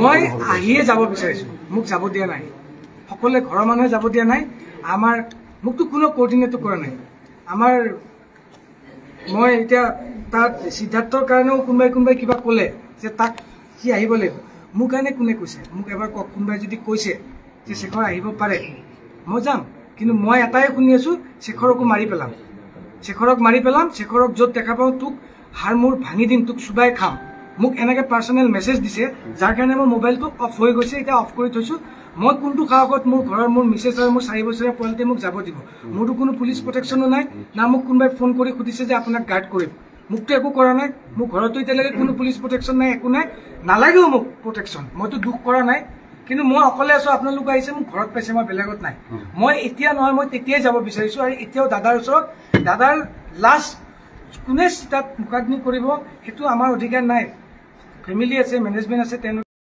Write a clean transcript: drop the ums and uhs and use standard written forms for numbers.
মই আহিয়ে যাব বিচাৰিছো, মোক যাব দিয়া নাই, সকলোৱে ঘৰৰ মানুহে যাব দিয়া নাই। আমাৰ মোকতো কোনো কোঅৰ্ডিনেট কৰা নাই। আমাৰ মই এতিয়া তাত সিদ্ধাৰ্থৰ কাৰণেও কোনোবাই কিবা ক'লে যে তাক সি আহিব লাগিব। মোৰ কাৰণে কোনে কৈছে? মোক এবাৰ কওক, কোনোবাই যদি কৈছে যে শেখৰ আহিব পাৰে মই যাম, কিন্তু মই এটাই শুনি আছো শেখৰকো মাৰি পেলাম, শেখৰক মাৰি পেলাম, শেখৰক য'ত দেখা পাওঁ তোক হাৰ মূৰ ভাঙি দিম, তোক চুবাই খাম। মোক এনেকে পাৰ্চনেল মেছেজ দিছে, যাৰ কাৰণে মোৰ মোবাইলটো অফ হৈ গৈছে, এতিয়া অফ কৰি থৈছো। মই কোনটো সাহসত মোৰ ঘৰৰ মোৰ মিছেছ আৰু মোৰ 4 বছৰীয়া পোৱালিটোৱে মোক যাব দিব? মোৰতো কোনো পুলিচ প্ৰটেকশ্যনো নাই, না মোক কোনোবাই ফোন কৰি সুধিছে যে আপোনাক গাৰ্ড কৰিম। মোকতো একো কৰা নাই, মোৰ ঘৰতো এতিয়ালৈকে কোনো পুলিচ প্ৰটেকশ্যন নাই, একো নাই, নালাগেও মোক প্ৰটেকশ্যন। মইতো দুখ কৰা নাই, কিন্তু মই অকলে আছো। আপোনালোক আহিছে, মোক ঘৰত পাইছে, মই বেলেগত নাই। মই এতিয়া নহয়, মই তেতিয়াই যাব বিচাৰিছো। আৰু এতিয়াও দাদাৰ ওচৰত, দাদাৰ লাষ্ট কোনে তাত মোকাগ্নি কৰিব সেইটো আমাৰ অধিকাৰ নাই। ফেমিলি আছে, মেনেজমেণ্ট আছে, তেওঁলোকে